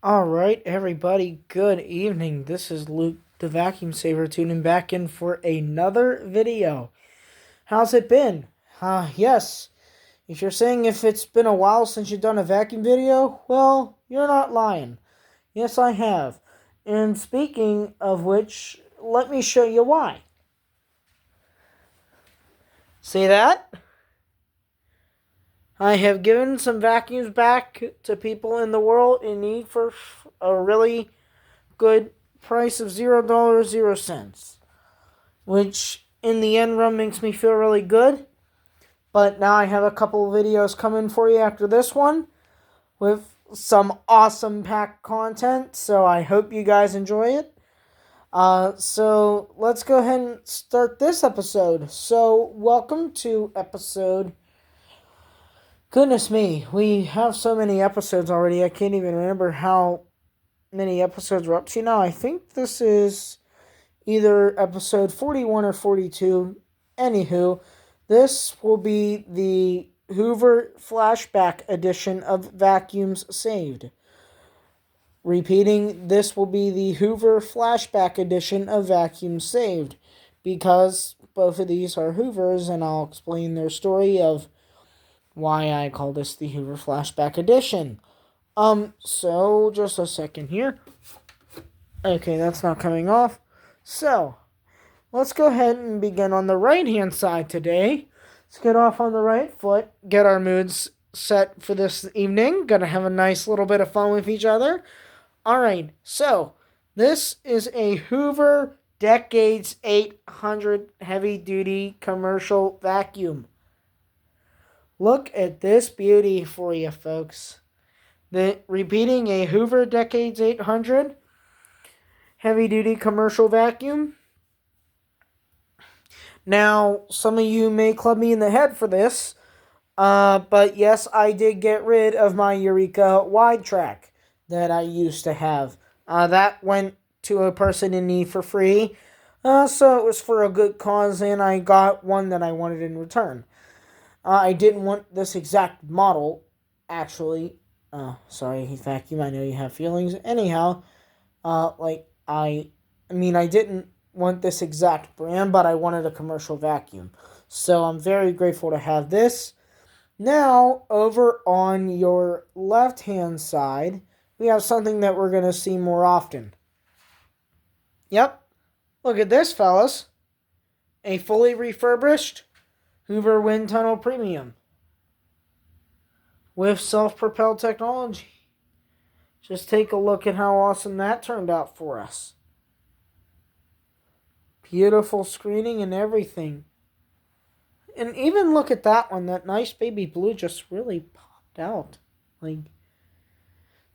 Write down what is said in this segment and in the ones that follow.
All right, everybody, good evening. This is Luke the Vacuum Saver tuning back in for another video. How's it been? Yes, if you're saying if it's been a while since you've done a vacuum video, well, you're not lying. Yes, I have. And speaking of which, let me show you why. See that? I have given some vacuums back to people in the world in need for a really good price of $0.00, which in the end run makes me feel really good. But now I have a couple of videos coming for you after this one with some awesome packed content, so I hope you guys enjoy it. So let's go ahead and start this episode. So welcome to episode... Goodness me, we have so many episodes already, I can't even remember how many episodes we're up to now. I think this is either episode 41 or 42. Anywho, this will be the Hoover Flashback edition of Vacuums Saved. Repeating, this will be the Hoover Flashback edition of Vacuums Saved, because both of these are Hoovers, and I'll explain their story of why I call this the Hoover Flashback edition. So just a second here. Okay, that's not coming off. So, let's go ahead and begin on the right-hand side today. Let's get off on the right foot, get our moods set for this evening. Gonna have a nice little bit of fun with each other. Alright, so, this is a Hoover Decades 800 heavy-duty commercial vacuum. Look at this beauty for you, folks. Repeating, a Hoover Decades 800 heavy-duty commercial vacuum. Now, some of you may club me in the head for this, but yes, I did get rid of my Eureka wide track that I used to have. That went to a person in need for free, so it was for a good cause, and I got one that I wanted in return. I didn't want this exact model, actually. Sorry, vacuum, I know you have feelings. Anyhow, I didn't want this exact brand, but I wanted a commercial vacuum. So I'm very grateful to have this. Now, over on your left-hand side, we have something that we're going to see more often. Yep. Look at this, fellas. A fully refurbished Hoover Wind Tunnel Premium with self-propelled technology. Just take a look at how awesome that turned out for us. Beautiful screening and everything. And even look at that one. That nice baby blue just really popped out.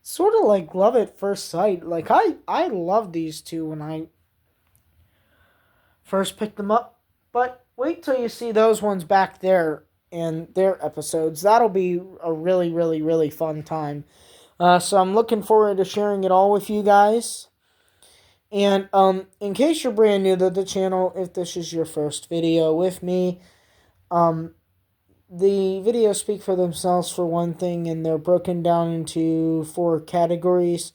Sort of like love at first sight. I love these two when I first picked them up. But wait till you see those ones back there in their episodes. That'll be a really, really, really fun time. So I'm looking forward to sharing it all with you guys. And in case you're brand new to the channel, if this is your first video with me, the videos speak for themselves for one thing, and they're broken down into 4 categories.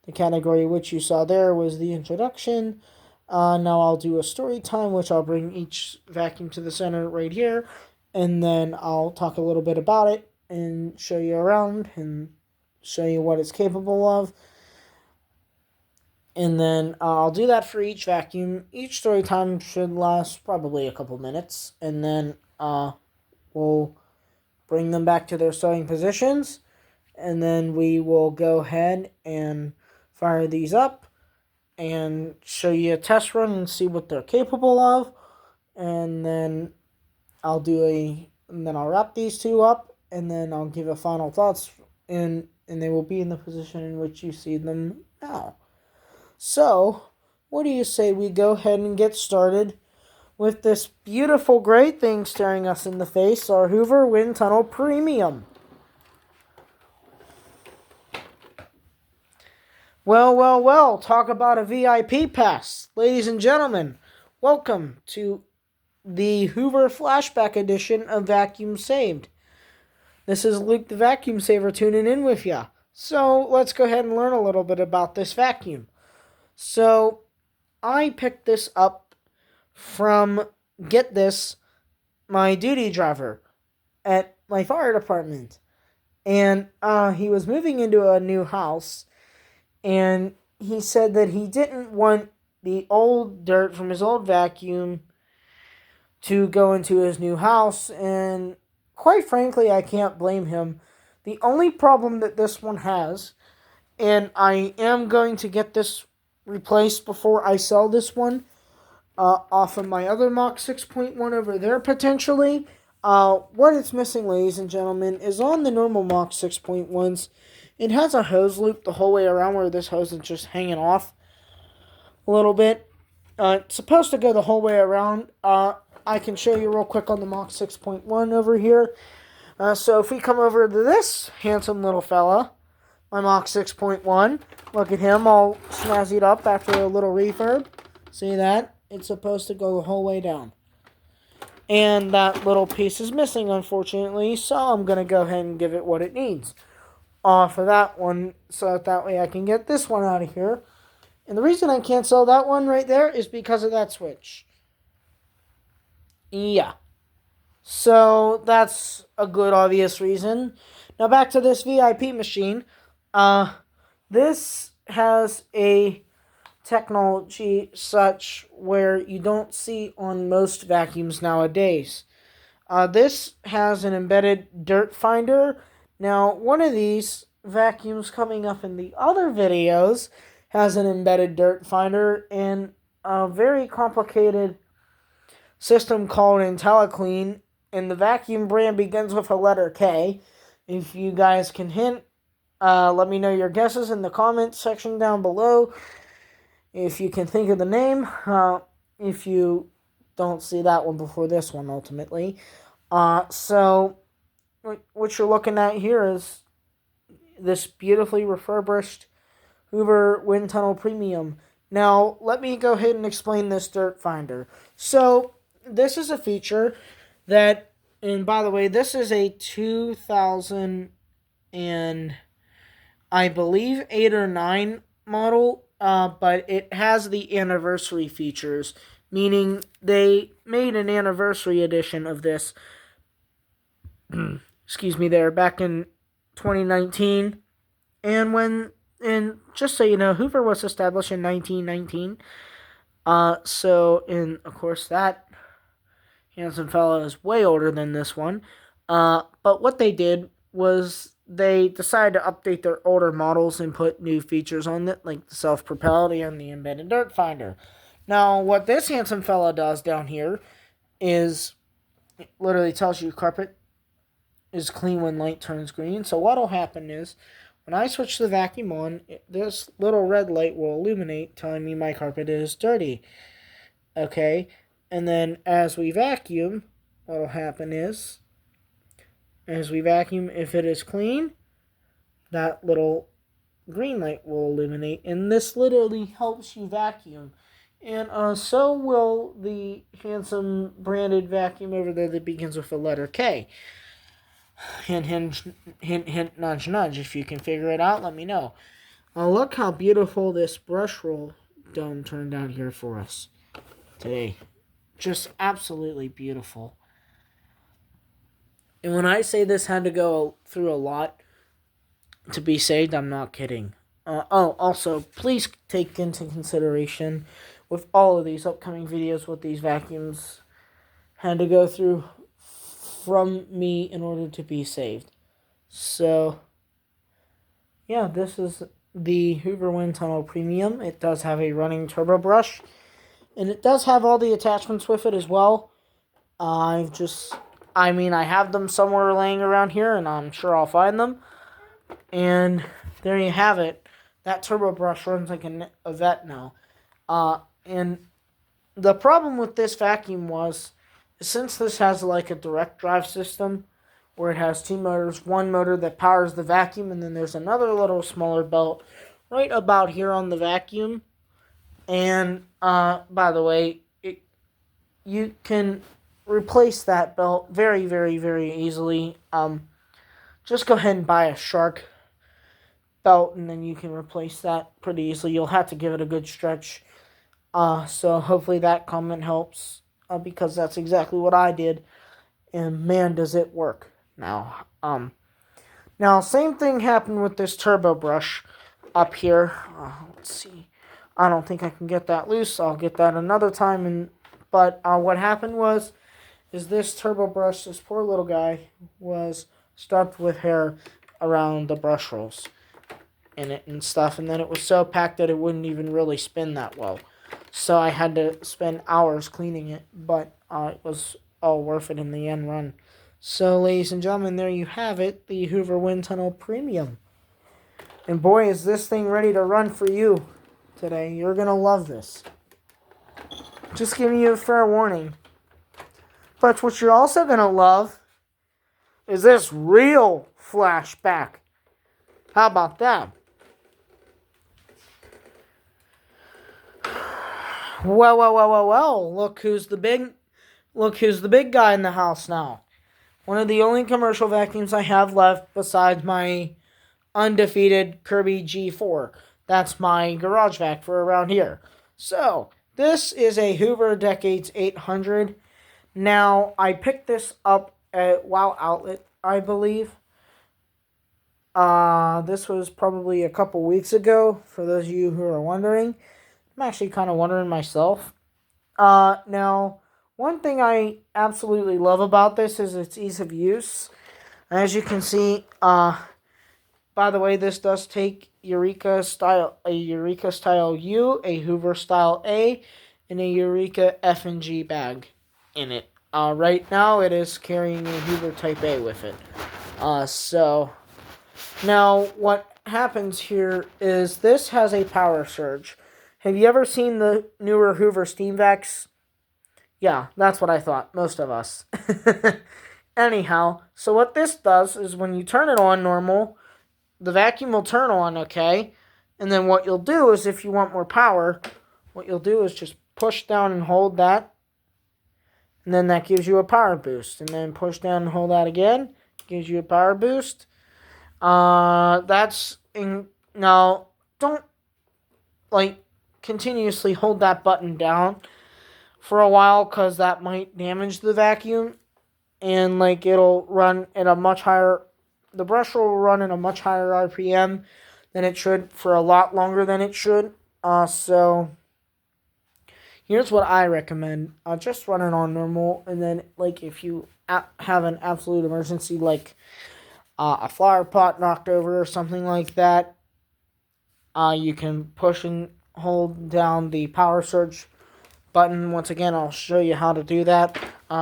The category which you saw there was the introduction. Now I'll do a story time, which I'll bring each vacuum to the center right here, and then I'll talk a little bit about it and show you around and show you what it's capable of. And then I'll do that for each vacuum. Each story time should last probably a couple minutes. And then we'll bring them back to their starting positions. And then we will go ahead and fire these up and show you a test run and see what they're capable of. And then I'll wrap these two up. And then I'll give a final thoughts. And they will be in the position in which you see them now. So, what do you say we go ahead and get started with this beautiful, great thing staring us in the face, our Hoover Wind Tunnel Premium. Well, talk about a VIP pass. Ladies and gentlemen, welcome to the Hoover Flashback edition of Vacuum Saved. This is Luke the Vacuum Saver tuning in with ya. So let's go ahead and learn a little bit about this vacuum. So I picked this up from, get this, my duty driver at my fire department. And he was moving into a new house, and he said that he didn't want the old dirt from his old vacuum to go into his new house, and quite frankly, I can't blame him. The only problem that this one has, and I am going to get this replaced before I sell this one off of my other Mach 6.1 over there potentially. What it's missing, ladies and gentlemen, is on the normal Mach 6.1s. It has a hose loop the whole way around where this hose is just hanging off a little bit. It's supposed to go the whole way around. I can show you real quick on the Mach 6.1 over here. So if we come over to this handsome little fella, my Mach 6.1, look at him all snazzied up after a little refurb. See that? It's supposed to go the whole way down. And that little piece is missing, unfortunately, so I'm going to go ahead and give it what it needs off of that one, so that way I can get this one out of here. And the reason I can't sell that one right there is because of that switch. Yeah. So that's a good obvious reason. Now back to this VIP machine. This has a technology such where you don't see on most vacuums nowadays. This has an embedded dirt finder. Now, one of these vacuums coming up in the other videos has an embedded dirt finder in a very complicated system called IntelliClean, and the vacuum brand begins with a letter K. If you guys can hint, let me know your guesses in the comments section down below. If you can think of the name, if you don't see that one before this one, ultimately. So, what you're looking at here is this beautifully refurbished Hoover Wind Tunnel Premium. Now, let me go ahead and explain this dirt finder. So, this is a feature that, and by the way, this is a 2000 and I believe 8 or 9 model, but it has the anniversary features, meaning they made an anniversary edition of this, excuse me there, back in 2019. And just so you know, Hoover was established in 1919. And of course that handsome fellow is way older than this one. But what they did was they decided to update their older models and put new features on it, like the self-propelled and the embedded dirt finder. Now, what this handsome fellow does down here is it literally tells you carpet is clean when light turns green. So what'll happen is when I switch the vacuum on, this little red light will illuminate, telling me my carpet is dirty. Okay, and then as we vacuum, what'll happen is, as we vacuum, if it is clean, that little green light will illuminate, and this literally helps you vacuum. And so will the handsome branded vacuum over there that begins with the letter K. Hint, hint, hint, hint, nudge, nudge. If you can figure it out, let me know. Look how beautiful this brush roll dome turned out here for us today. Just absolutely beautiful. And when I say this had to go through a lot to be saved, I'm not kidding. Also, please take into consideration with all of these upcoming videos what these vacuums had to go through from me in order to be saved. So, yeah, this is the Hoover Wind Tunnel Premium. It does have a running turbo brush, and it does have all the attachments with it as well. I have them somewhere laying around here, and I'm sure I'll find them. And there you have it. That turbo brush runs like a vet now. And the problem with this vacuum was, since this has like a direct drive system, where it has two motors, one motor that powers the vacuum, and then there's another little smaller belt right about here on the vacuum. And by the way, you can replace that belt very, very, very easily. Just go ahead and buy a shark belt, and then you can replace that pretty easily. You'll have to give it a good stretch. So hopefully that comment helps, because that's exactly what I did, and man, does it work. Now same thing happened with this turbo brush up here. Let's see. I don't think I can get that loose. I'll get that another time. But what happened is this turbo brush, this poor little guy, was stuffed with hair around the brush rolls in it and stuff, and then it was so packed that it wouldn't even really spin that well. So I had to spend hours cleaning it, but it was all worth it in the end run. So, ladies and gentlemen, there you have it, the Hoover Wind Tunnel Premium. And boy, is this thing ready to run for you today. You're going to love this. Just giving you a fair warning. But what you're also going to love is this real flashback. How about that? Well. Look who's the big guy in the house now. One of the only commercial vacuums I have left besides my undefeated Kirby G4. That's my garage vac for around here. So, this is a Hoover Decades 800. Now, I picked this up at Wow Outlet, I believe. This was probably a couple weeks ago, for those of you who are wondering. I'm actually kind of wondering myself. Now, one thing I absolutely love about this is its ease of use. As you can see, by the way, this does take a Eureka Style U, a Hoover Style A, and a Eureka F and G bag in it. Right now, it is carrying a Hoover Type A with it. So, now what happens here is this has a power surge. Have you ever seen the newer Hoover Steam Vacs? Yeah, that's what I thought. Most of us. Anyhow, so what this does is when you turn it on normal, the vacuum will turn on, okay? And then what you'll do is, if you want more power, what you'll do is just push down and hold that. And then that gives you a power boost. And then push down and hold that again. Gives you a power boost. Now, don't, continuously hold that button down for a while, because that might damage the vacuum. And, it'll run at a much higher, the brush will run at a much higher RPM than it should for a lot longer than it should. So, here's what I recommend. Just run it on normal, and then, if you have an absolute emergency, a flower pot knocked over or something like that, you can push and hold down the power surge button. Once again, I'll show you how to do that.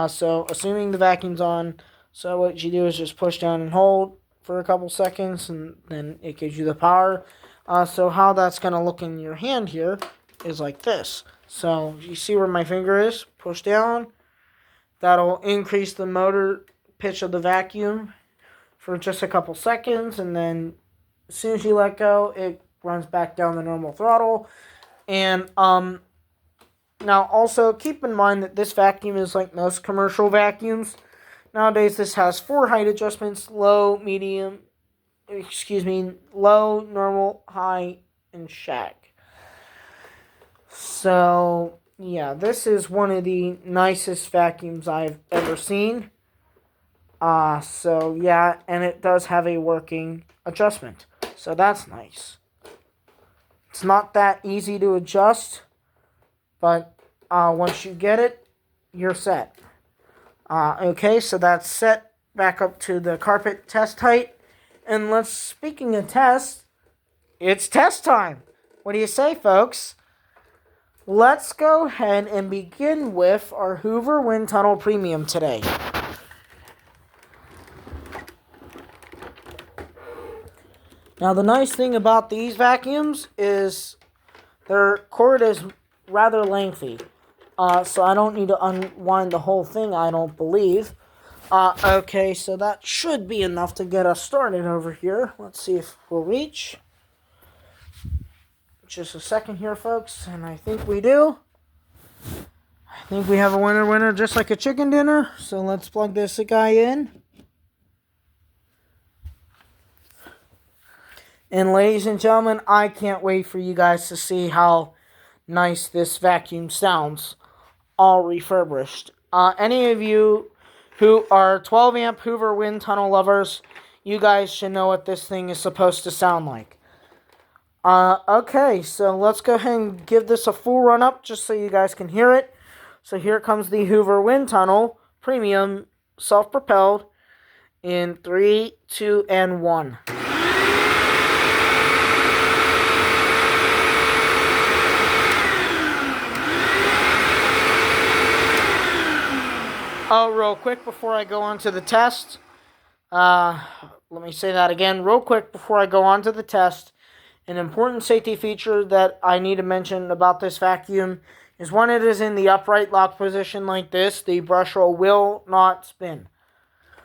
So, assuming the vacuum's on, so what you do is just push down and hold for a couple seconds, and then it gives you the power. So how that's going to look in your hand here is like this. So, you see where my finger is? Push down. That'll increase the motor pitch of the vacuum for just a couple seconds, and then as soon as you let go, it runs back down the normal throttle. And now also keep in mind that this vacuum is like most commercial vacuums. Nowadays, this has 4 height adjustments: low, normal, high, and shag. So, yeah, this is one of the nicest vacuums I've ever seen. So, yeah, and it does have a working adjustment. So, that's nice. It's not that easy to adjust, but once you get it, you're set. Okay, so that's set back up to the carpet test height. And speaking of tests, it's test time. What do you say, folks? Let's go ahead and begin with our Hoover Wind Tunnel Premium today. Now, the nice thing about these vacuums is their cord is rather lengthy. So I don't need to unwind the whole thing, I don't believe. Okay, so that should be enough to get us started over here. Let's see if we'll reach. Just a second here, folks, and I think we do. I think we have a winner, just like a chicken dinner. So let's plug this guy in. And ladies and gentlemen, I can't wait for you guys to see how nice this vacuum sounds, all refurbished. Any of you who are 12 amp Hoover wind tunnel lovers, you guys should know what this thing is supposed to sound like. Okay, so let's go ahead and give this a full run up just so you guys can hear it. So here comes the Hoover wind tunnel, premium, self-propelled, in 3, 2, and 1. Oh, real quick before I go on to the test, let me say that again. Real quick before I go on to the test, an important safety feature that I need to mention about this vacuum is when it is in the upright lock position like this, the brush roll will not spin.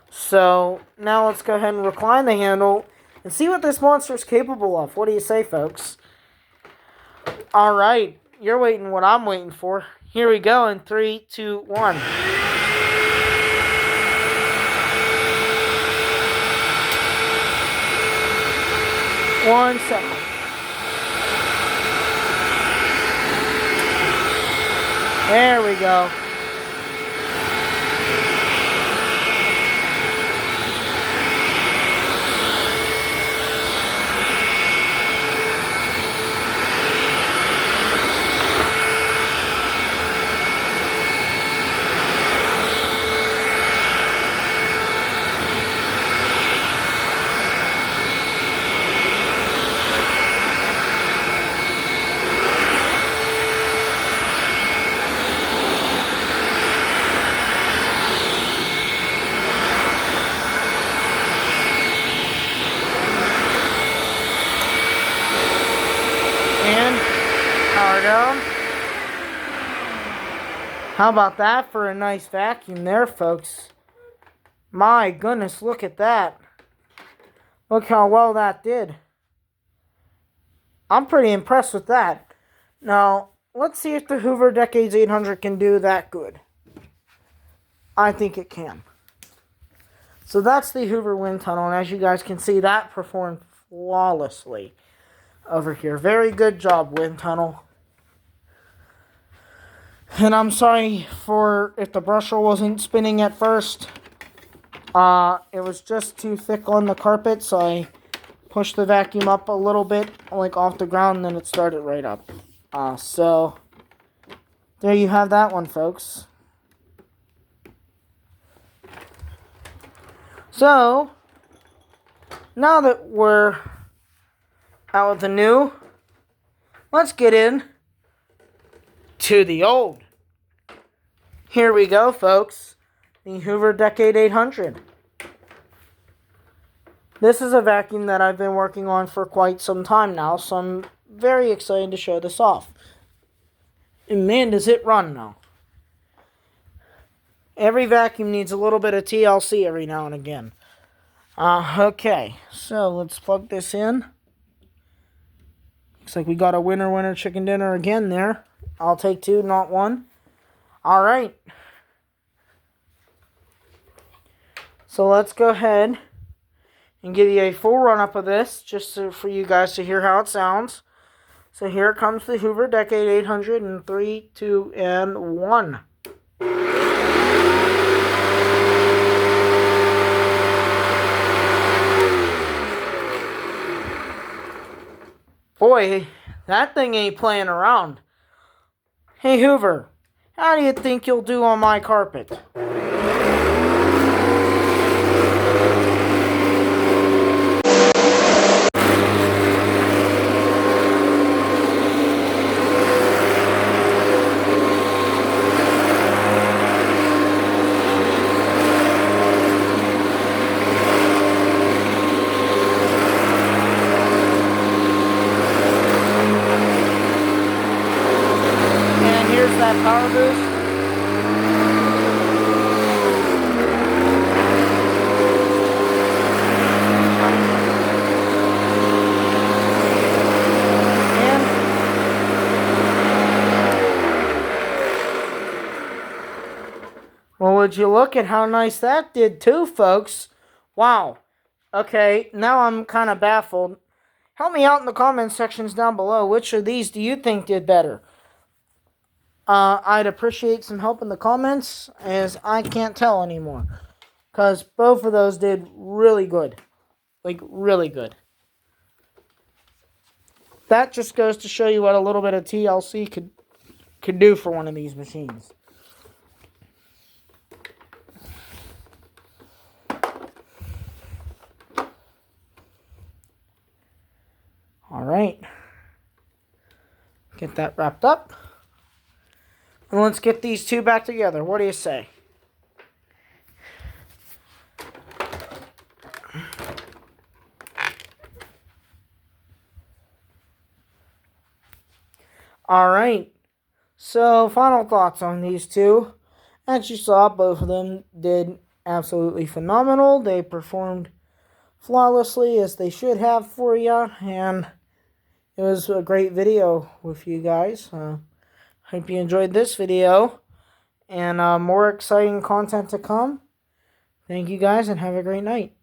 So now let's go ahead and recline the handle and see what this monster is capable of. What do you say, folks? Alright, you're waiting what I'm waiting for. Here we go in 3, 2, 1. 1 second. There we go. And power down. How about that for a nice vacuum there, folks? My goodness, look at that. Look how well that did. I'm pretty impressed with that. Now, let's see if the Hoover Decades 800 can do that good. I think it can. So that's the Hoover wind tunnel, and as you guys can see, that performed flawlessly over here. Very good job, wind tunnel. And I'm sorry for if the brush roll wasn't spinning at first. It was just too thick on the carpet, so I pushed the vacuum up a little bit, like off the ground, and then it started right up. So there you have that one, folks. So now that we're out with the new, let's get in to the old. Here we go, folks. The Hoover Decade 800. This is a vacuum that I've been working on for quite some time now, so I'm very excited to show this off. And man, does it run now. Every vacuum needs a little bit of TLC every now and again. Okay, so let's plug this in. Looks like we got a winner chicken dinner again there. I'll take 2, not 1. Alright. So let's go ahead and give you a full run-up of this, just for you guys to hear how it sounds. So here comes the Hoover Decade 800 in 3, 2, and 1. Boy, that thing ain't playing around. Hey Hoover, how do you think you'll do on my carpet? That power boost. And well, would you look at how nice that did too, folks? Wow. Okay, now I'm kind of baffled. Help me out in the comments sections down below. Which of these do you think did better? I'd appreciate some help in the comments, as I can't tell anymore. Because both of those did really good. Like, really good. That just goes to show you what a little bit of TLC could do for one of these machines. Alright. Get that wrapped up. And let's get these two back together. What do you say? Alright. So, final thoughts on these two. As you saw, both of them did absolutely phenomenal. They performed flawlessly, as they should have for you. And it was a great video with you guys. Hope you enjoyed this video. And more exciting content to come. Thank you guys, and have a great night.